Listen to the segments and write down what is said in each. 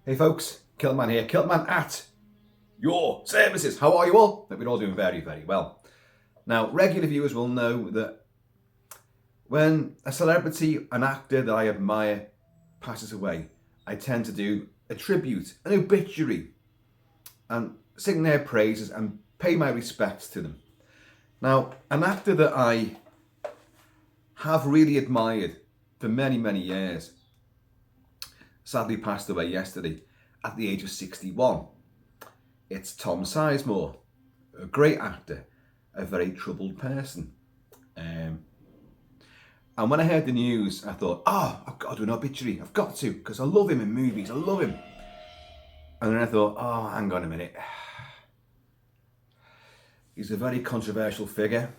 Hey folks, Kilt-Man here, Kilt-Man at your services. How are you all? Hope you're all doing very, very well. Now, regular viewers will know that when a celebrity, an actor that I admire passes away, I tend to do a tribute, an obituary, and sing their praises and pay my respects to them. Now, an actor that I have really admired for many, many years sadly passed away yesterday at the age of 61. It's Tom Sizemore, a great actor, a very troubled person. And when I heard the news, I thought, I've got to do an obituary. I've got to, because I love him in movies. I love him. And then I thought, hang on a minute. He's a very controversial figure,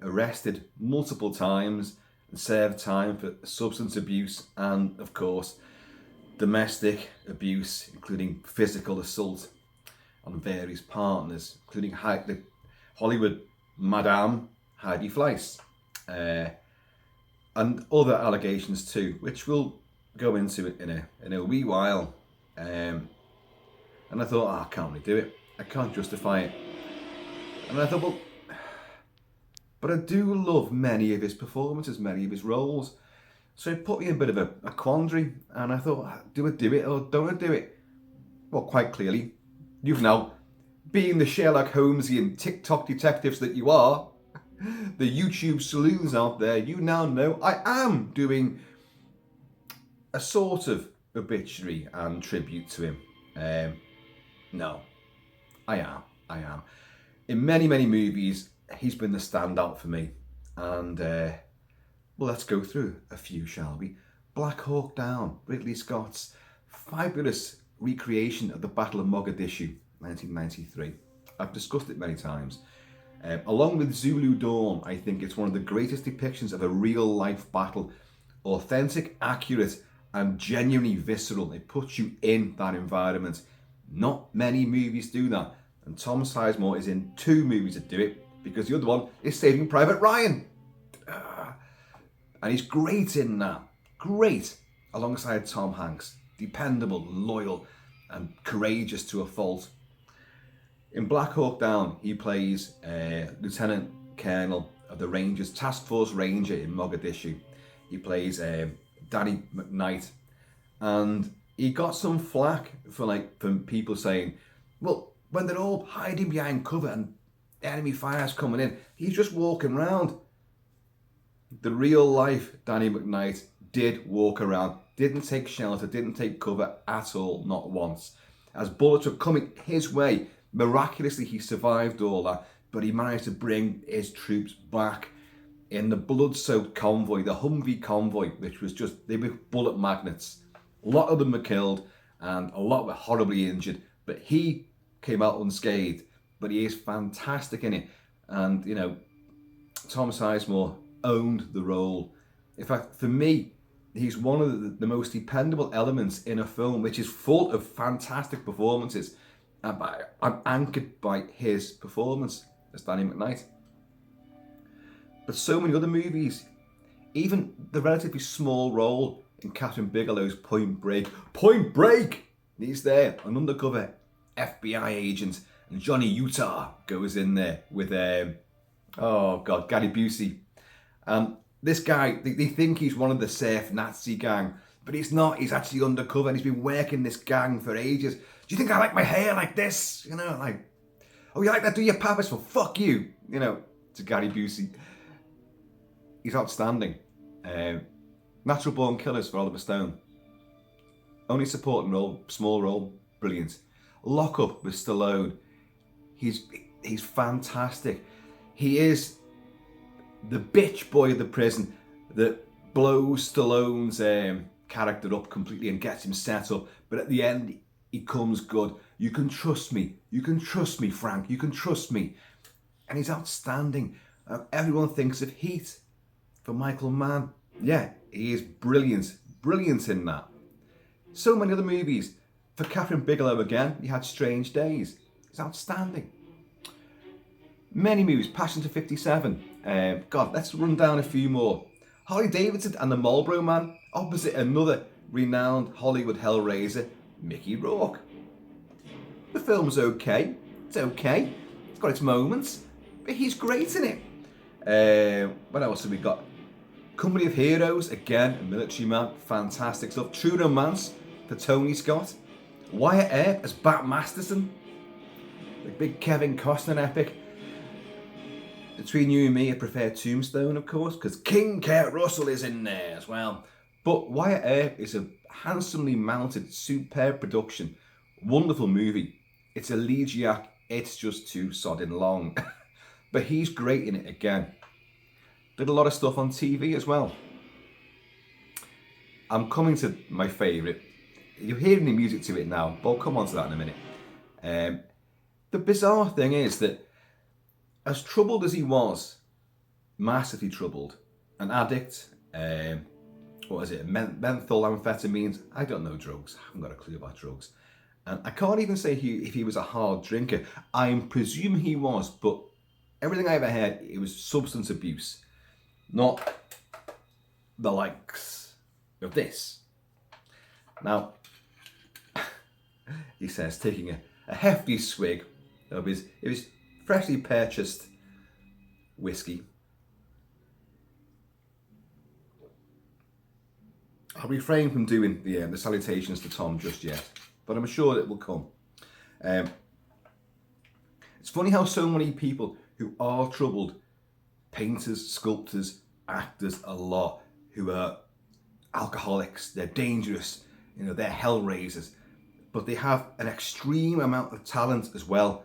arrested multiple times and served time for substance abuse and, of course, domestic abuse, including physical assault on various partners, including the Hollywood Madame Heidi Fleiss, and other allegations too, which we'll go into in a wee while. And I thought, I can't really do it. I can't justify it. And I thought, but I do love many of his performances, many of his roles. So it put me in a bit of a quandary, and I thought, do I do it or don't I do it? Well, quite clearly, you've now, being the Sherlock Holmesian TikTok detectives that you are, the YouTube sleuths out there, you now know I am doing a sort of obituary and tribute to him. No, I am. In many, many movies, he's been the standout for me, and well, let's go through a few, shall we? Black Hawk Down, Ridley Scott's fabulous recreation of the Battle of Mogadishu, 1993. I've discussed it many times. Along with Zulu Dawn, I think it's one of the greatest depictions of a real-life battle. Authentic, accurate, and genuinely visceral. It puts you in that environment. Not many movies do that. And Tom Sizemore is in 2 movies that do it, because the other one is Saving Private Ryan. And he's great in that. Great. Alongside Tom Hanks. Dependable, loyal, and courageous to a fault. In Black Hawk Down, he plays Lieutenant Colonel of the Rangers, Task Force Ranger in Mogadishu. He plays Danny McKnight. And he got some flack from people saying, well, when they're all hiding behind cover and enemy fire's coming in, he's just walking around. The real life Danny McKnight did walk around, didn't take shelter, didn't take cover at all, not once. As bullets were coming his way, miraculously he survived all that, but he managed to bring his troops back in the blood-soaked convoy, the Humvee convoy, which was just, they were bullet magnets. A lot of them were killed and a lot were horribly injured, but he came out unscathed. But he is fantastic in it. And, you know, Tom Sizemore owned the role. In fact, for me, he's one of the most dependable elements in a film, which is full of fantastic performances. And I'm anchored by his performance as Danny McKnight. But so many other movies, even the relatively small role in Catherine Bigelow's Point Break. Point Break! He's there, an undercover FBI agent. And Johnny Utah goes in there with, Gary Busey. This guy, they think he's one of the safe Nazi gang, but he's not. He's actually undercover and he's been working this gang for ages. Do you think I like my hair like this? You know, like, oh, you like that? Do your papas? Well, fuck you. You know, to Gary Busey. He's outstanding. Natural Born Killers for Oliver Stone. Only supporting role, small role, brilliant. Lock Up with Stallone. He's fantastic. He is the bitch boy of the prison that blows Stallone's character up completely and gets him set up. But at the end, he comes good. You can trust me. You can trust me, Frank. You can trust me. And he's outstanding. Everyone thinks of Heat for Michael Mann. Yeah, he is brilliant. Brilliant in that. So many other movies. For Catherine Bigelow again, you had Strange Days. It's outstanding. Many movies, Passion to 57. Let's run down a few more. Harley Davidson and the Marlboro Man, opposite another renowned Hollywood hellraiser, Mickey Rourke. The film's okay. It's okay. It's got its moments, but he's great in it. What else have we got? Company of Heroes, again, a military man, fantastic stuff. True Romance for Tony Scott. Wyatt Earp as Bat Masterson. The big Kevin Costner epic. Between you and me, I prefer Tombstone, of course, because King Kurt Russell is in there as well. But Wyatt Earp is a handsomely mounted, superb production. Wonderful movie. It's elegiac, it's just too sodding long. But he's great in it again. Did a lot of stuff on TV as well. I'm coming to my favourite. You're hearing the music to it now, but I'll come on to that in a minute. The bizarre thing is that as troubled as he was, massively troubled, an addict, what is it, menthol amphetamines, I don't know drugs, I haven't got a clue about drugs. And I can't even say if he was a hard drinker. I'm presuming he was, but everything I ever heard, it was substance abuse. Not the likes of this. Now, he says, taking a hefty swig of his freshly purchased whiskey. I'll refrain from doing the salutations to Tom just yet, but I'm sure it will come. It's funny how so many people who are troubled, painters, sculptors, actors, a lot, who are alcoholics, they're dangerous, they're hellraisers, but they have an extreme amount of talent as well.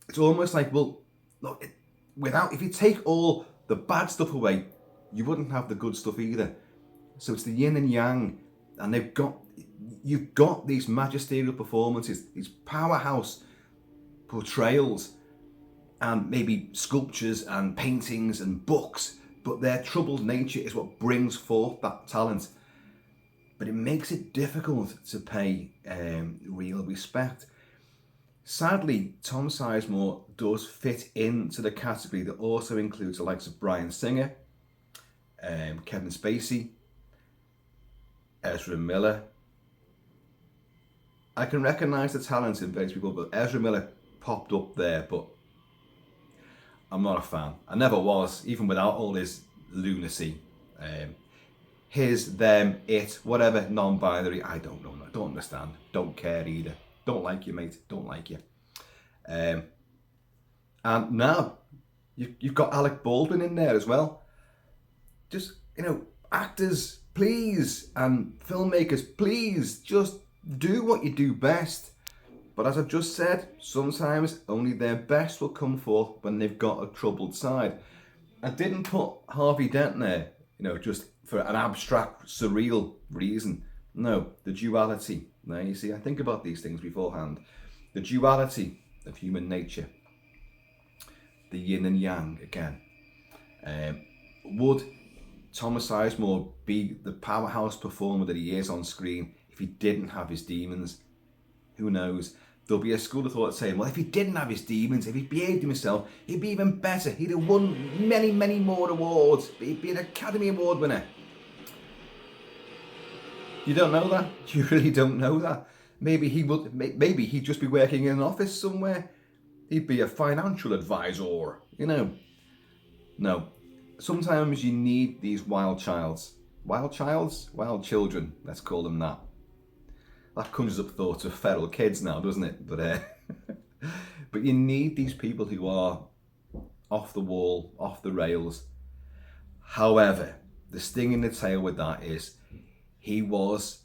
It's almost like, well, look, if you take all the bad stuff away, you wouldn't have the good stuff either. So it's the yin and yang, and you've got these magisterial performances, these powerhouse portrayals, and maybe sculptures and paintings and books, but their troubled nature is what brings forth that talent. But it makes it difficult to pay real respect. Sadly, Tom Sizemore does fit into the category that also includes the likes of Bryan Singer, Kevin Spacey, Ezra Miller. I can recognise the talent in various people, but Ezra Miller popped up there, but I'm not a fan. I never was, even without all his lunacy. His, them, it, whatever, non-binary, I don't know. I don't understand. Don't care either. Don't like you, mate. Don't like you. And now, you've got Alec Baldwin in there as well. Just, actors, please, and filmmakers, please, just do what you do best. But as I've just said, sometimes only their best will come forth when they've got a troubled side. I didn't put Harvey Dent there, just for an abstract, surreal reason. No, the duality. Now, you see, I think about these things beforehand. The duality of human nature. The yin and yang again. Would Thomas Sizemore be the powerhouse performer that he is on screen if he didn't have his demons? Who knows? There'll be a school of thought saying, well, if he didn't have his demons, if he behaved himself, he'd be even better. He'd have won many, many more awards. He'd be an Academy Award winner. You don't know that? You really don't know that? Maybe he'd just be working in an office somewhere. He'd be a financial advisor, No. Sometimes you need these wild children, let's call them that. That conjures up thoughts of feral kids now, doesn't it? But you need these people who are off the wall, off the rails. However, the sting in the tail with that is he was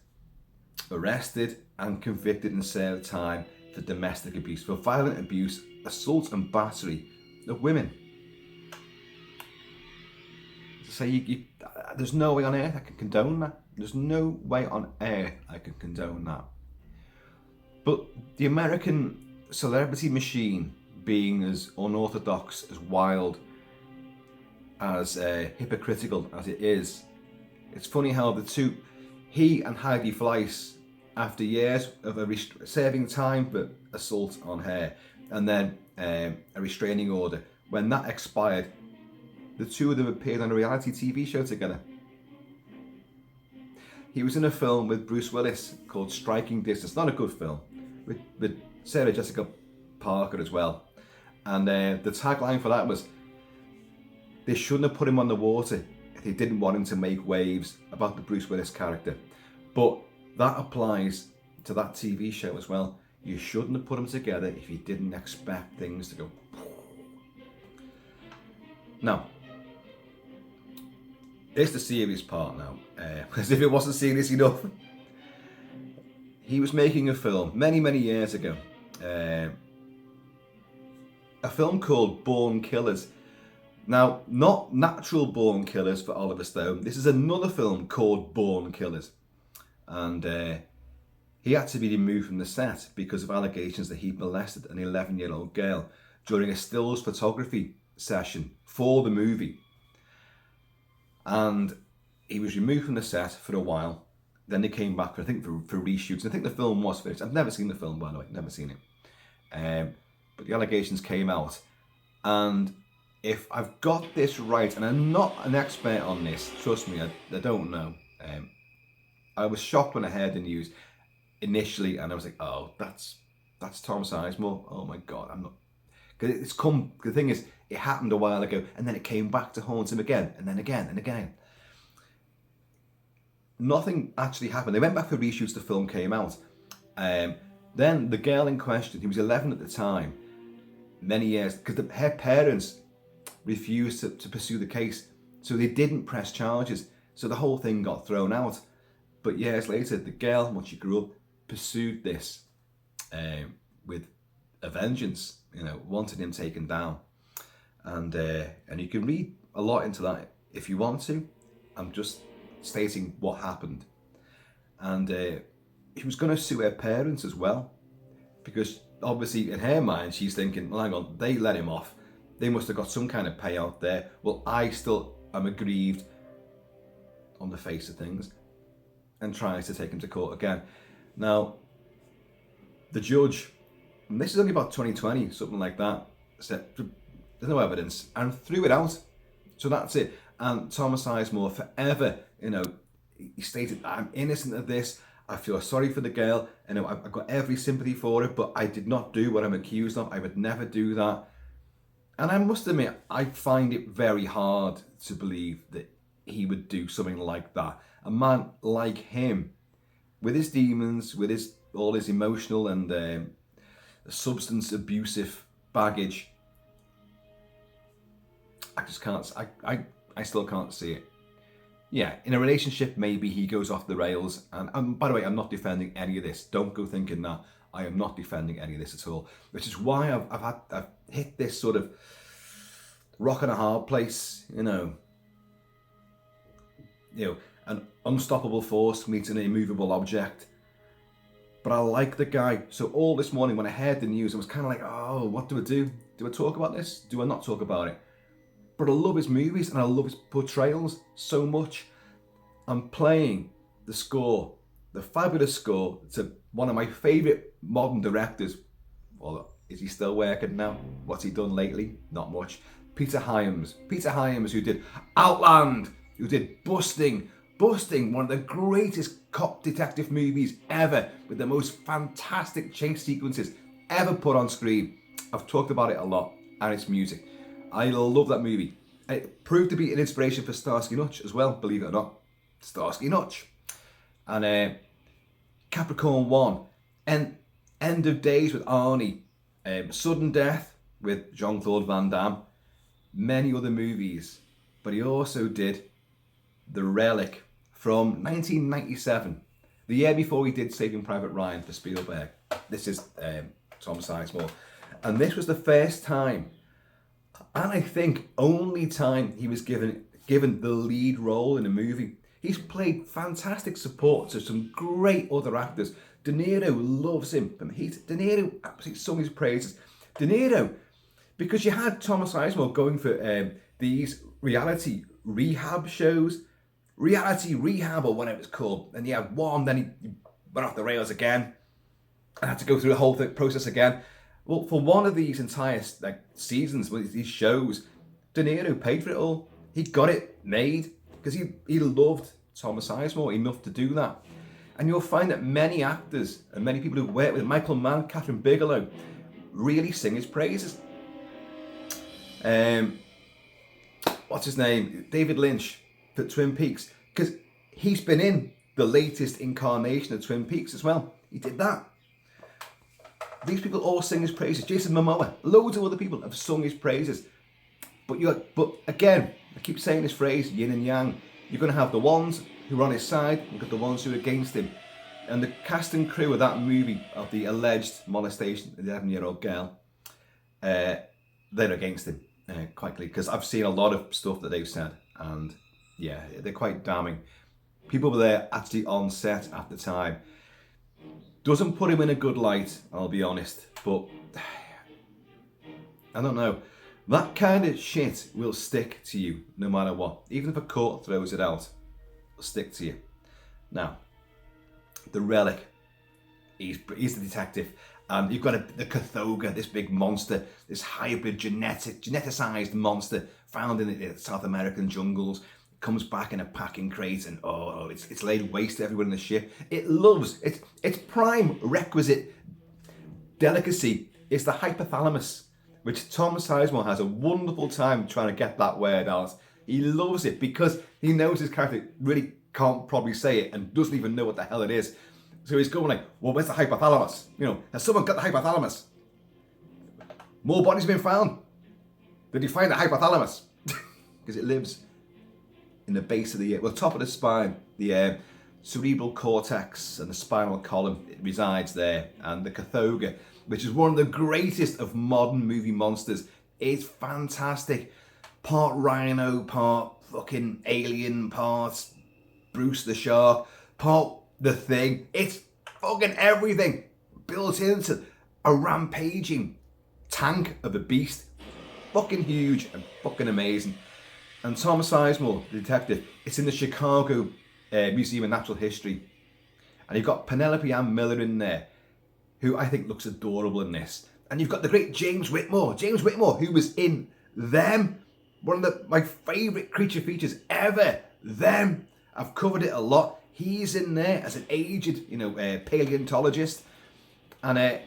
arrested and convicted and served time for domestic abuse, for violent abuse, assault and battery of women. So there's no way on earth I can condone that. There's no way on earth I can condone that. But the American celebrity machine, being as unorthodox, as wild, as hypocritical as it is, it's funny how the two, he and Heidi Fleiss, after years of serving time for assault on her, and then a restraining order, when that expired, the two of them appeared on a reality TV show together. He was in a film with Bruce Willis called Striking Distance. Not a good film. With Sarah Jessica Parker as well. And the tagline for that was, they shouldn't have put him on the water if they didn't want him to make waves, about the Bruce Willis character. But that applies to that TV show as well. You shouldn't have put them together if you didn't expect things to go. Now, it's the serious part now, as if it wasn't serious enough. He was making a film many, many years ago. A film called Born Killers. Now, not Natural Born Killers for Oliver Stone. This is another film called Born Killers. And he had to be removed from the set because of allegations that he molested an 11-year-old girl during a stills photography session for the movie. And he was removed from the set for a while. Then they came back, I think, for reshoots. I think the film was finished. I've never seen the film, by the way. Never seen it. But the allegations came out. And if I've got this right, and I'm not an expert on this, trust me, I don't know. I was shocked when I heard the news initially, and I was like, oh, that's Tom Sizemore. Oh my God, I'm not. Because it's come, the thing is, it happened a while ago, and then it came back to haunt him again, and then again, and again. Nothing actually happened. They went back for reshoots, the film came out. Then the girl in question, he was 11 at the time, many years, because her parents refused to pursue the case, so they didn't press charges, so the whole thing got thrown out. But years later, the girl, once she grew up, pursued this with a vengeance, wanted him taken down. And you can read a lot into that if you want to. I'm just stating what happened. And he was going to sue her parents as well, because obviously in her mind she's thinking, well, hang on, they let him off, they must have got some kind of payout there. Well, I still am aggrieved on the face of things, and tries to take him to court again. Now, the judge, and this is only about 2020, something like that, said there's no evidence, and threw it out. So that's it. And Thomas Sizemore forever, he stated, I'm innocent of this. I feel sorry for the girl. I've got every sympathy for it, but I did not do what I'm accused of. I would never do that. And I must admit, I find it very hard to believe that he would do something like that. A man like him, with his demons, with all his emotional and substance abusive baggage, I just can't. I still can't see it. Yeah, in a relationship, maybe he goes off the rails. And by the way, I'm not defending any of this. Don't go thinking that. I am not defending any of this at all. Which is why I've hit this sort of rock and a hard place. An unstoppable force meets an immovable object. But I like the guy. So all this morning when I heard the news, I was kind of like, oh, what do I do? Do I talk about this? Do I not talk about it? But I love his movies and I love his portrayals so much. I'm playing the score, the fabulous score to one of my favourite modern directors. Well, is he still working now? What's he done lately? Not much. Peter Hyams. Peter Hyams, who did Outland, who did Busting, one of the greatest cop detective movies ever, with the most fantastic chase sequences ever put on screen. I've talked about it a lot, and its music. I love that movie. It proved to be an inspiration for Starsky and Hutch as well, believe it or not. Starsky and Hutch. And Capricorn 1, and End of Days with Arnie, Sudden Death with Jean-Claude Van Damme, many other movies. But he also did The Relic from 1997, the year before he did Saving Private Ryan for Spielberg. This is Tom Sizemore. And this was the first time, and I think only time, he was given the lead role in a movie. He's played fantastic support to some great other actors. De Niro loves him from Heat. De Niro absolutely sung his praises. De Niro, because you had Thomas Sizemore going for these reality rehab shows, Reality Rehab or whatever it's called, and he had one, then he went off the rails again, and had to go through the whole process again. Well, for one of these entire seasons, these shows, De Niro paid for it all. He got it made because he loved Tom Sizemore enough to do that. And you'll find that many actors and many people who work with Michael Mann, Catherine Bigelow, really sing his praises. What's his name? David Lynch for Twin Peaks, because he's been in the latest incarnation of Twin Peaks as well. He did that. These people all sing his praises. Jason Momoa, loads of other people have sung his praises. But again, I keep saying this phrase, yin and yang. You're going to have the ones who are on his side, you've got the ones who are against him. And the cast and crew of that movie, of the alleged molestation of the 11-year-old girl, they're against him, quite clearly, because I've seen a lot of stuff that they've said, and yeah, they're quite damning. People were there actually on set at the time. Doesn't put him in a good light, I'll be honest, but I don't know. That kind of shit will stick to you no matter what. Even if a court throws it out, it'll stick to you. Now, the relic, he's the detective, and you've got the Cathoga, this big monster, this hybrid geneticized monster found in the South American jungles. It comes back in a packing crate, and it's laid waste to everyone in the ship. It loves its prime requisite delicacy is the hypothalamus, which Tom Sizemore has a wonderful time trying to get that word out. He loves it because he knows his character really can't probably say it and doesn't even know what the hell it is. So he's going like, well, where's the hypothalamus? You know, has someone got the hypothalamus? More bodies have been found. Did he find the hypothalamus? Because it lives in the base of the, top of the spine, the cerebral cortex and the spinal column, it resides there. And the Cathoga, which is one of the greatest of modern movie monsters, is fantastic. Part rhino, part fucking alien, part Bruce the Shark, part the Thing. It's fucking everything built into a rampaging tank of a beast. Fucking huge and fucking amazing. And Tom Sizemore, the detective, it's in the Chicago Museum of Natural History. And you've got Penelope Ann Miller in there, who I think looks adorable in this. And you've got the great James Whitmore, who was in Them, one of my favourite creature features ever. Them, I've covered it a lot. He's in there as an aged, paleontologist, and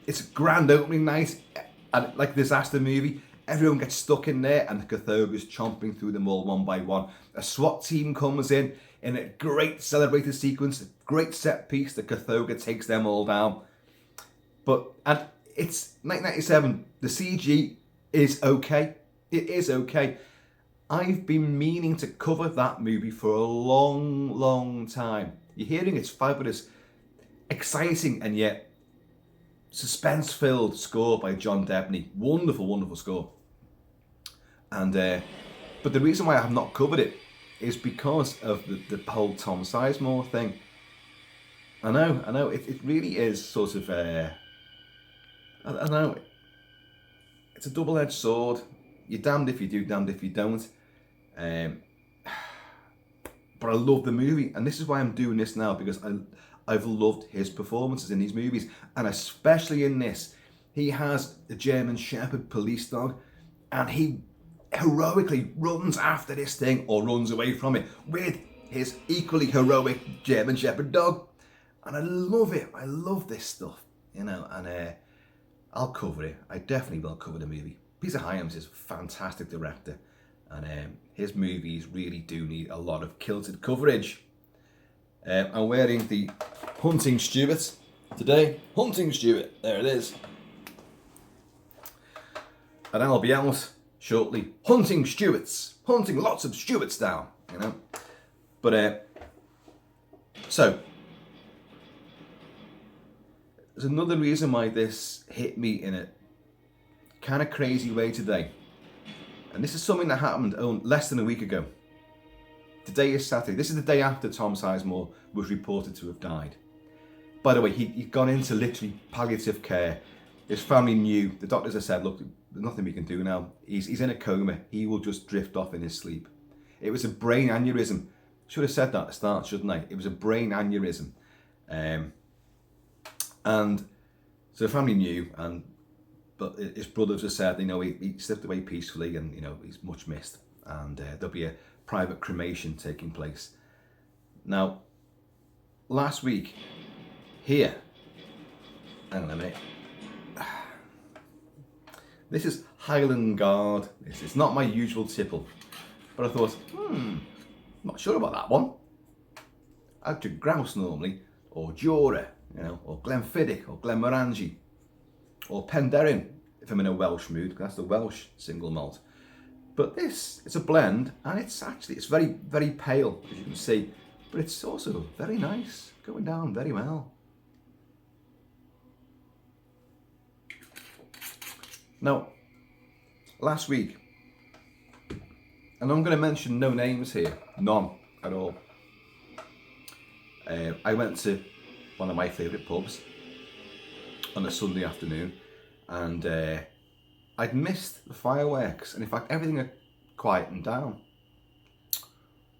it's a grand opening night, and like a disaster movie. Everyone gets stuck in there, and the Cathoga's chomping through them all one by one. A SWAT team comes in a great celebrated sequence, a great set piece. The Cathoga takes them all down. And it's 1997. The CG is okay. It is okay. I've been meaning to cover that movie for a long, long time. You're hearing its fabulous, exciting, and yet suspense-filled score by John Debney. Wonderful, wonderful score. And but the reason why I have not covered it is because of the whole Tom Sizemore thing. I know, it really is sort of, I know, it's a double-edged sword. You're damned if you do, damned if you don't. But I love the movie, and this is why I'm doing this now, because I've loved his performances in these movies, and especially in this. He has a German Shepherd police dog, and he heroically runs after this thing or runs away from it with his equally heroic German Shepherd dog, and I love it. I love this stuff, and I'll cover it. I definitely will cover the movie. Peter Hyams is a fantastic director, and his movies really do need a lot of kilted coverage. I'm wearing the Hunting Stewart today. Hunting Stewart, there it is. And I'll be out shortly hunting Stewarts, hunting lots of Stewarts down, But, so, there's another reason why this hit me in a kind of crazy way today. And this is something that happened less than a week ago. Today is Saturday. This is the day after Tom Sizemore was reported to have died. By the way, he'd gone into literally palliative care. His family knew. The doctors have said, look, there's nothing we can do now. He's in a coma. He will just drift off in his sleep. It was a brain aneurysm. Should have said that at the start, shouldn't I? It was a brain aneurysm. And so the family knew, but his brothers have said, he slipped away peacefully, and he's much missed, and there'll be a private cremation taking place Now, last week, here, hang on a minute, this is Highland Guard. It's not my usual tipple, but I thought, not sure about that one. I drink grouse normally, or Jura, or Glenfiddich, or Glenmorangie, or Penderyn, if I'm in a Welsh mood, because that's the Welsh single malt. But this, it's a blend, and it's very, very pale, as you can see, but it's also very nice, going down very well. Now, last week, and I'm going to mention no names here, none at all. I went to one of my favourite pubs on a Sunday afternoon, and I'd missed the fireworks, and in fact everything had quietened down.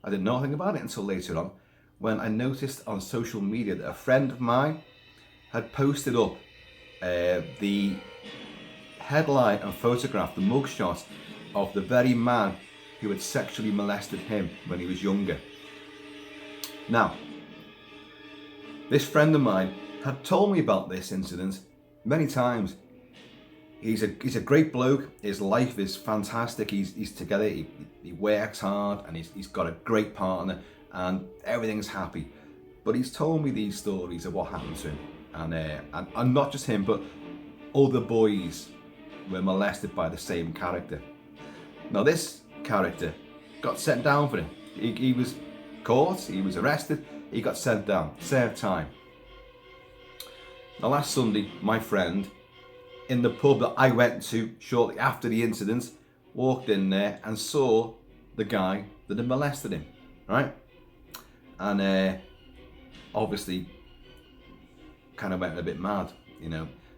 I didn't know anything about it until later on, when I noticed on social media that a friend of mine had posted up the headline and photograph, the mugshot of the very man who had sexually molested him when he was younger. Now, this friend of mine had told me about this incident many times. He's a great bloke. His life is fantastic. He's together. He works hard, and he's got a great partner, and everything's happy. But he's told me these stories of what happened to him, and not just him, but other boys were molested by the same character. Now, this character got sent down for it. He was caught. He was arrested. He got sent down, served time. Now, last Sunday, my friend, in the pub that I went to shortly after the incident, walked in there and saw the guy that had molested him, right? And obviously kind of went a bit mad,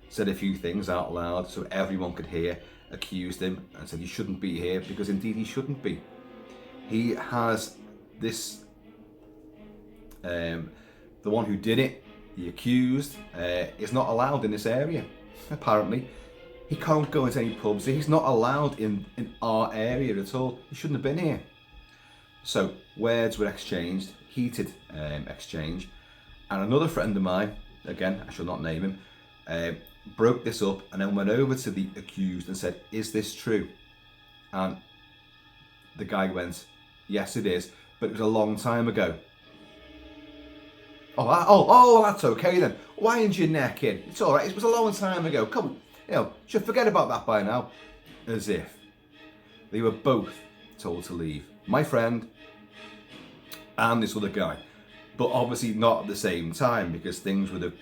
said a few things out loud so everyone could hear, accused him and said he shouldn't be here, because indeed he shouldn't be. He has this, the one who did it, the accused, is not allowed in this area. Apparently, he can't go into any pubs. He's not allowed in our area at all. He shouldn't have been here. So words were exchanged, heated exchange, and another friend of mine, again I shall not name him, broke this up and then went over to the accused and said, "Is this true?" And the guy went, "Yes, it is, but it was a long time ago." Oh, that's okay then. Wind your neck in. It's all right. It was a long time ago. Come, should forget about that by now. As if they were both told to leave. My friend and this other guy, but obviously not at the same time, because things would have.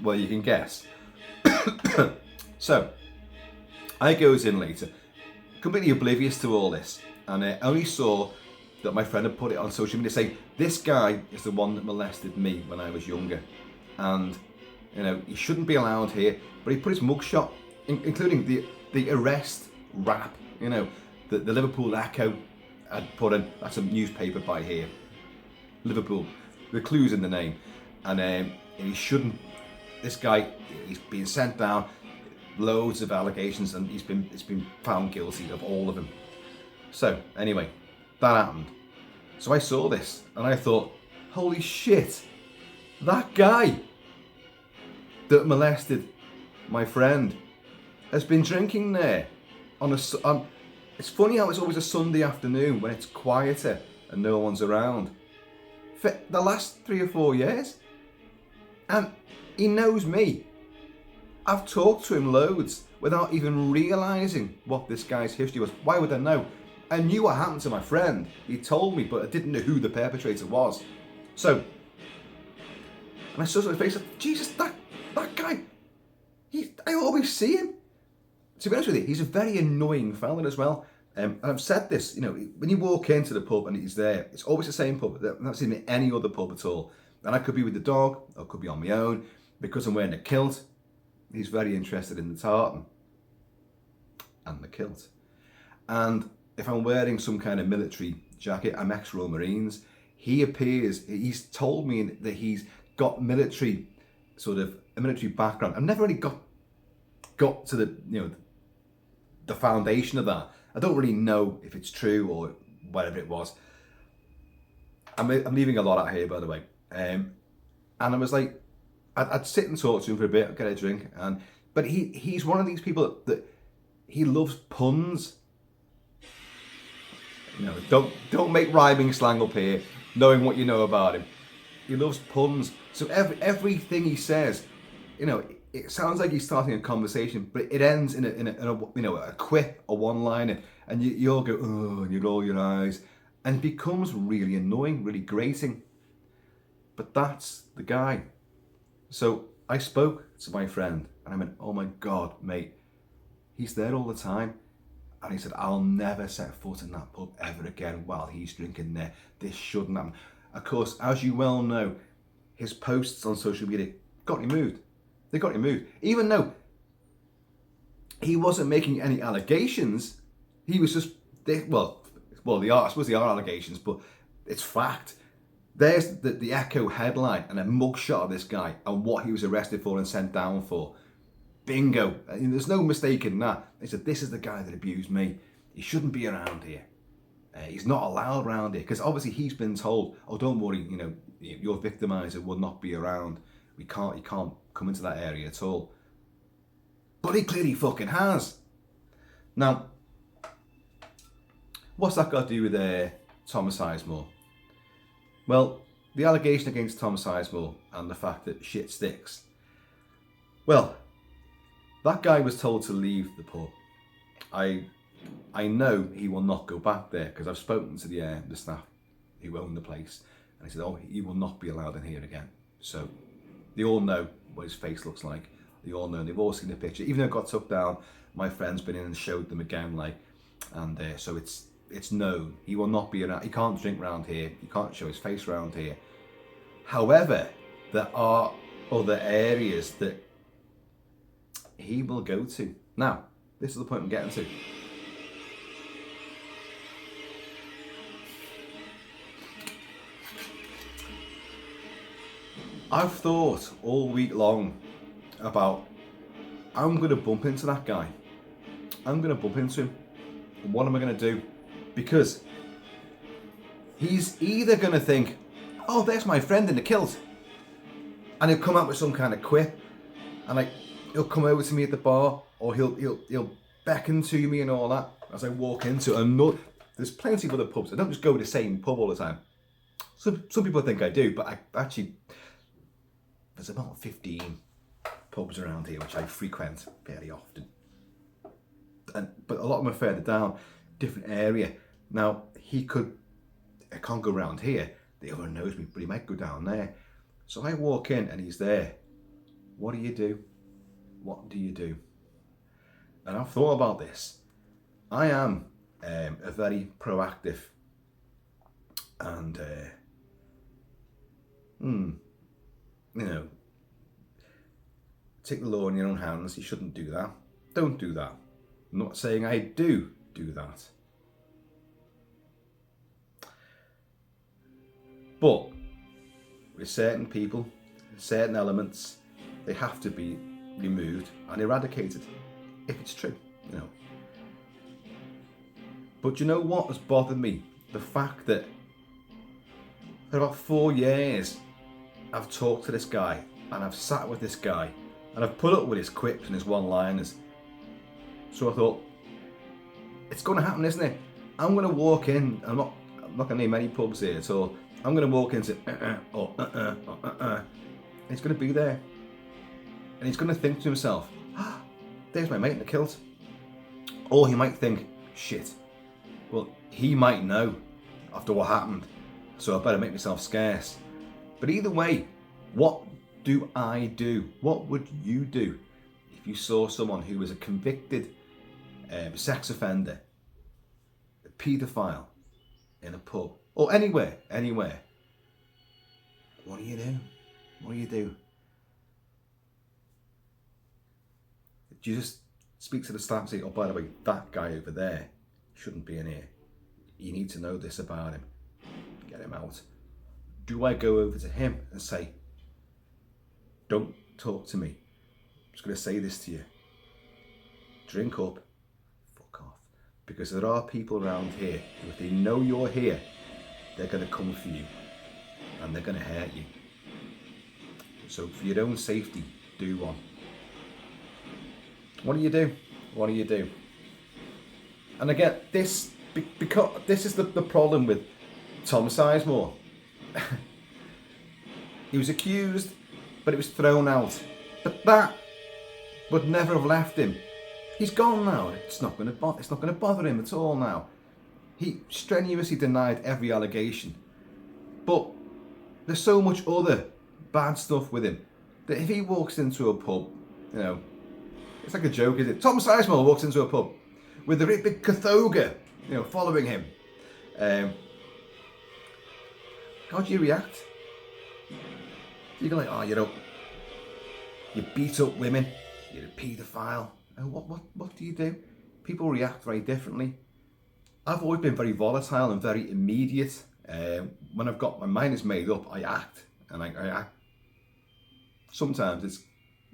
Well, you can guess. So I goes in later, completely oblivious to all this, and I only saw that my friend had put it on social media saying, "This guy is the one that molested me when I was younger, and he shouldn't be allowed here." But he put his mugshot, including the arrest rap, the Liverpool Echo had put in. That's a newspaper by here, Liverpool, the clues in the name, and he shouldn't. This guy, he's been sent down, loads of allegations, and he's been found guilty of all of them. So anyway, that happened. So I saw this and I thought, holy shit, that guy that molested my friend has been drinking there it's funny how it's always a Sunday afternoon when it's quieter and no one's around, for the last 3 or 4 years. And he knows me. I've talked to him loads without even realising what this guy's history was. Why would I know? I knew what happened to my friend. He told me, but I didn't know who the perpetrator was. So, and I saw his face, Jesus, that guy, I always see him. To be honest with you, he's a very annoying fella as well. And I've said this, when you walk into the pub and he's there, it's always the same pub. I've not seen any other pub at all. And I could be with the dog, or could be on my own. Because I'm wearing a kilt, he's very interested in the tartan and the kilt. And if I'm wearing some kind of military jacket, I'm ex-Royal Marines, he's told me that he's got a military background. I've never really got to the foundation of that. I don't really know if it's true or whatever it was. I'm leaving a lot out here, by the way. And I was like, I'd sit and talk to him for a bit, get a drink, but he's one of these people that he loves puns. Don't make rhyming slang up here, knowing what you know about him. He loves puns. So everything he says, it sounds like he's starting a conversation, but it ends in a quip, a one-liner, and you all go, oh, and you roll your eyes, and it becomes really annoying, really grating. But that's the guy. So I spoke to my friend, and I went, oh my God, mate, he's there all the time. And he said, I'll never set foot in that pub ever again while he's drinking there. This shouldn't happen. Of course, as you well know, his posts on social media got removed. They got removed. Even though he wasn't making any allegations, he was just, I suppose they are allegations, but it's fact. There's the Echo headline and a mugshot of this guy and what he was arrested for and sent down for. Bingo. There's no mistaking that. They said, this is the guy that abused me. He shouldn't be around here. He's not allowed around here. Because obviously he's been told, oh, don't worry, your victimizer will not be around. He can't come into that area at all. But he clearly fucking has. Now, what's that got to do with Tom Sizemore? Well, the allegation against Tom Sizemore and the fact that shit sticks. Well, that guy was told to leave the pub. I know he will not go back there because I've spoken to the staff who own the place, and he said, oh, he will not be allowed in here again. So they all know what his face looks like. They all know, and they've all seen the picture. Even though it got took down, my friend's been in and showed them again, and so it's known. He will not be around. He can't drink around here. He can't show his face around here. However, there are other areas that he will go to. Now, this is the point I'm getting to. I've thought all week long about, I'm going to bump into that guy. I'm going to bump into him. And what am I going to do? Because he's either going to think, oh, there's my friend in the kilt. And he'll come out with some kind of quip. And he'll come over to me at the bar, or he'll beckon to me and all that as I walk into another. There's plenty of other pubs. I don't just go to the same pub all the time. Some people think I do, but there's about 15 pubs around here which I frequent fairly often. But a lot of them are further down, different area. Now I can't go around here. The other knows me, but he might go down there. So I walk in and he's there. What do you do? What do you do? And I've thought about this. I am a very proactive and take the law in your own hands. You shouldn't do that. Don't do that. I'm not saying I do that. But with certain people, certain elements, they have to be removed and eradicated, if it's true, But you know what has bothered me? The fact that for about 4 years, I've talked to this guy, and I've sat with this guy, and I've put up with his quips and his one-liners. So I thought, it's going to happen, isn't it? I'm going to walk in, I'm not going to name any pubs here at all. I'm going to walk into and he's going to be there. And he's going to think to himself, there's my mate in the kilt. Or he might think, shit, well, he might know after what happened, so I better make myself scarce. But either way, what do I do? What would you do if you saw someone who was a convicted sex offender, a paedophile, in a pub, or anywhere? What do you do? What do you do? Do you just speak to the staff and say, oh, by the way, that guy over there shouldn't be in here. You need to know this about him. Get him out. Do I go over to him and say, don't talk to me. I'm just going to say this to you. Drink up. Fuck off. Because there are people around here who, if they know you're here, they're going to come for you. and they're going to hurt you. So for your own safety, do one. What do you do? What do you do? And again, because this is the problem with Tom Sizemore. He was accused, but it was thrown out. But that would never have left him. He's gone now. It's not going to bother him at all now. He strenuously denied every allegation. But there's so much other bad stuff with him that if he walks into a pub, you know, it's like a joke, isn't it? Tom Sizemore walks into a pub with a great big Cathoga, you know, following him. How do you react? You go like, oh, you know, you beat up women, you're a paedophile. And what do you do? People react very differently. I've always been very volatile and very immediate. When I've got my mind is made up, I act, and I act. Sometimes it's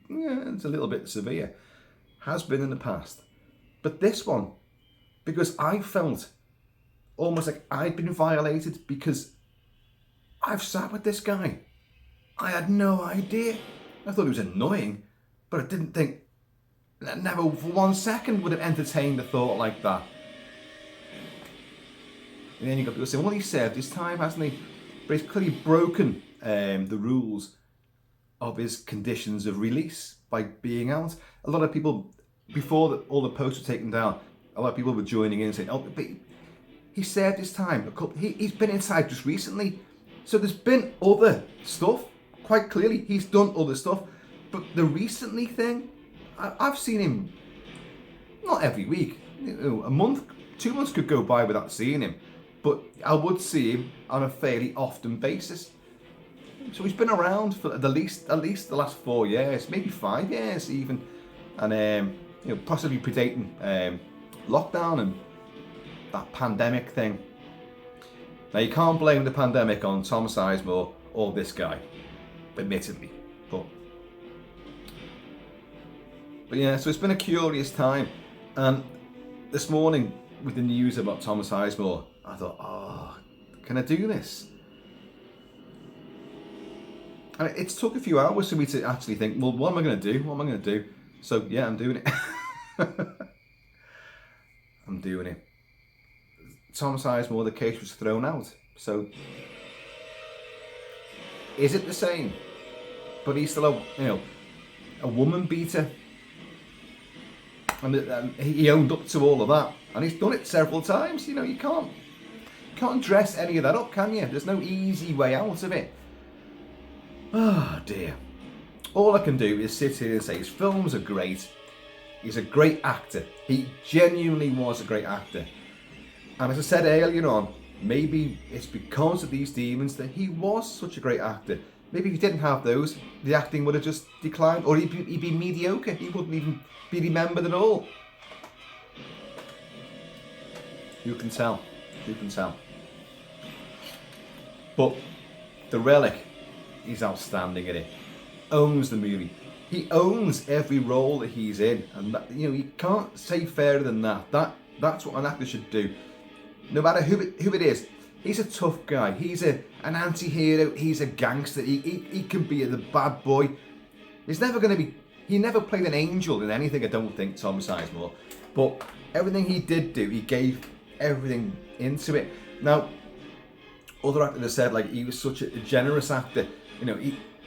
a little bit severe, has been in the past, but this one, because I felt almost like I'd been violated because I've sat with this guy. I had no idea. I thought he was annoying, but I didn't think, never for 1 second would have entertained a thought like that. And then you got people saying, well, he served his time, hasn't he? But he's clearly broken the rules of his conditions of release by being out. A lot of people, before all the posts were taken down, a lot of people were joining in and saying, oh, but he served his time. He's been inside just recently. So there's been other stuff. Quite clearly, he's done other stuff. But the recently thing, I've seen him, not every week, a month, 2 months could go by without seeing him. But I would see him on a fairly often basis. So he's been around for at least the last 4 years, maybe 5 years even, and possibly predating lockdown and that pandemic thing. Now you can't blame the pandemic on Tom Sizemore or this guy, admittedly, but yeah. So it's been a curious time, and this morning with the news about Tom Sizemore, I thought, oh, can I do this? And it took a few hours for me to actually think, well, what am I going to do? What am I going to do? So yeah, I'm doing it. I'm doing it. Tom Sizemore, the case was thrown out. So is it the same? But he's still a woman beater. And he owned up to all of that. And he's done it several times. You know, you can't dress any of that up, can you? There's no easy way out of it. Oh dear. All I can do is sit here and say his films are great. He's a great actor. He genuinely was a great actor. And as I said earlier on, maybe it's because of these demons that he was such a great actor. Maybe if he didn't have those, the acting would have just declined, or he'd be mediocre. He wouldn't even be remembered at all. Who can tell? Who can tell? But the Relic, he's outstanding at it. Owns the movie. He owns every role that he's in, and that, you can't say fairer than that. That's what an actor should do. No matter who it is. He's a tough guy. He's an anti-hero. He's a gangster. He can be the bad boy. He's never going to be. He never played an angel in anything, I don't think, Tom Sizemore. But everything he did do, he gave everything into it. Now, other actors have said like he was such a generous actor.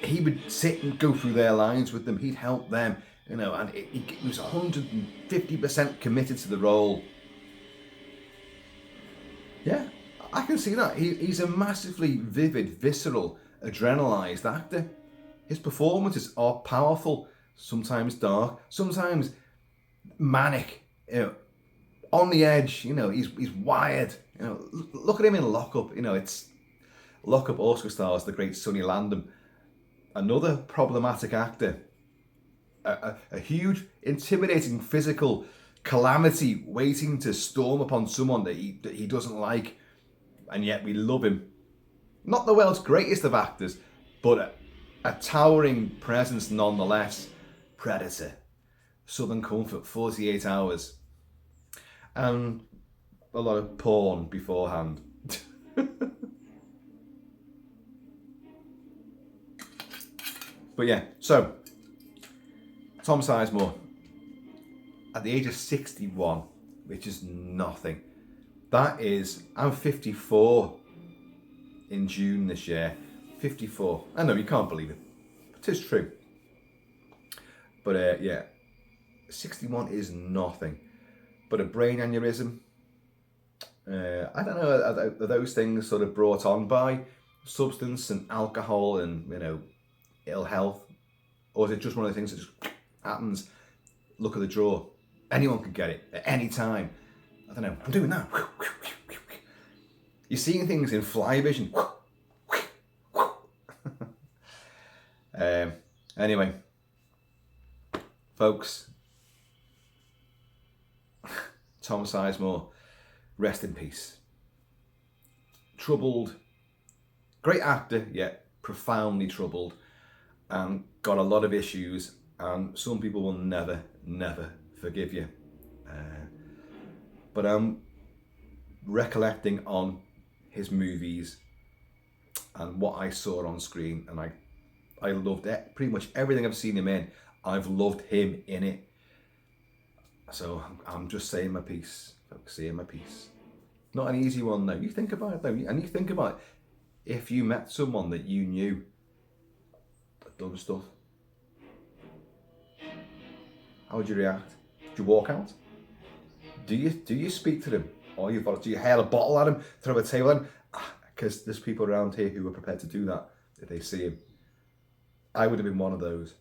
He would sit and go through their lines with them. He'd help them. And he was 150% committed to the role. Yeah, I can see that. He's a massively vivid, visceral, adrenalized actor. His performances are powerful, sometimes dark, sometimes manic. On the edge. He's wired. Look at him in Lock Up. It's Lock Up also stars the great Sonny Landham, another problematic actor. A huge, intimidating physical calamity waiting to storm upon someone that he doesn't like, and yet we love him. Not the world's greatest of actors, but a towering presence nonetheless. Predator, Southern Comfort, 48 Hours, and a lot of porn beforehand. But yeah, so Tom Sizemore, at the age of 61, which is nothing. That is, I'm 54 in June this year. 54. I know, you can't believe it. But it's true. But yeah, 61 is nothing. But a brain aneurysm, I don't know, are those things sort of brought on by substance and alcohol and, you know, ill health? Or is it just one of the things that just happens? Look at the draw. Anyone could get it at any time. I don't know. I'm doing that. You're seeing things in fly vision. Anyway, folks, Tom Sizemore, rest in peace. Troubled, great actor, yet profoundly troubled, and got a lot of issues, and some people will never, never forgive you. But I'm recollecting on his movies and what I saw on screen, and I loved it. Pretty much everything I've seen him in, I've loved him in it. So I'm just saying my piece, folks, saying my piece. Not an easy one though. You think about it though, and you think about it, if you met someone that you knew that done stuff, how would you react? Do you walk out? Do you speak to them? Or do you hail a bottle at him, throw a table at him? Because there's people around here who are prepared to do that if they see him. I would have been one of those.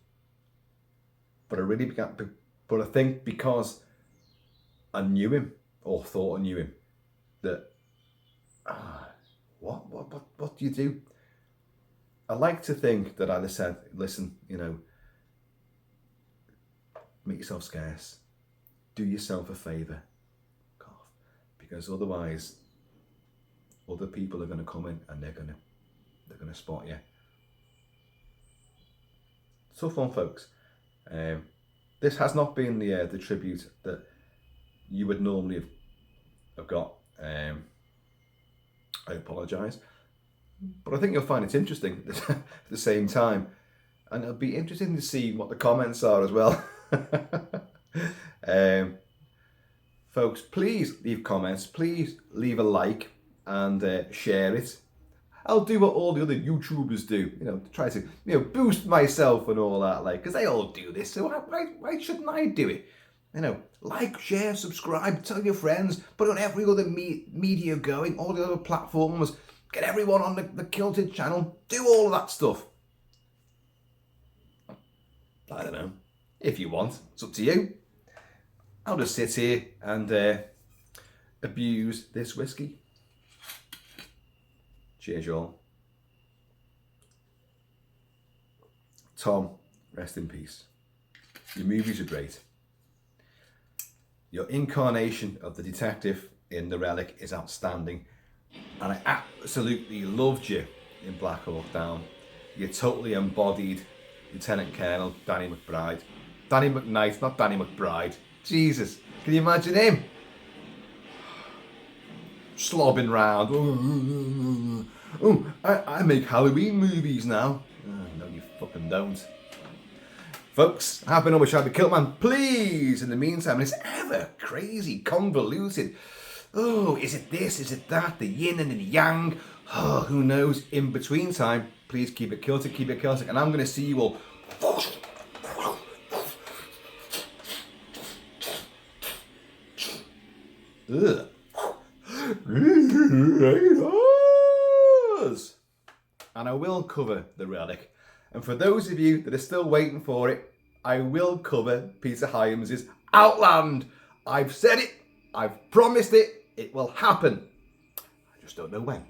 But I think because I knew him, or thought I knew him, that what do you do? I like to think that I'd have said, listen, you know, make yourself scarce. Do yourself a favour. Because otherwise, other people are going to come in and they're going to spot you. Tough one, folks. This has not been the tribute that you would normally have got. I apologise, but I think you'll find it interesting at the same time, and it'll be interesting to see what the comments are as well. Folks, please leave comments, please leave a like and share it. I'll do what all the other YouTubers do, you know, to try to, you know, boost myself and all that, like, because they all do this, so why shouldn't I do it? You know, like, share, subscribe, tell your friends, put on every other media going, all the other platforms, get everyone on the Kilted channel, do all of that stuff. I don't know, if you want, it's up to you. I'll just sit here and abuse this whiskey. Cheers, y'all. Tom, rest in peace. Your movies are great. Your incarnation of the detective in The Relic is outstanding. And I absolutely loved you in Black Hawk Down. You totally embodied Lieutenant Colonel Danny McBride. Danny McKnight, not Danny McBride. Jesus, can you imagine him? Slobbing round. Oh, I make Halloween movies now. No, you fucking don't. Folks, I've been overshadowed with Kilt-Man. Please, in the meantime, it's ever crazy, convoluted. Oh, is it this, is it that, the yin and the yang? Oh, who knows? In between time, please keep it Celtic, and I'm going to see you all. Ugh. And I will cover The Relic. And for those of you that are still waiting for it, I will cover Peter Hyams' Outland. I've said it, I've promised it, it will happen. I just don't know when.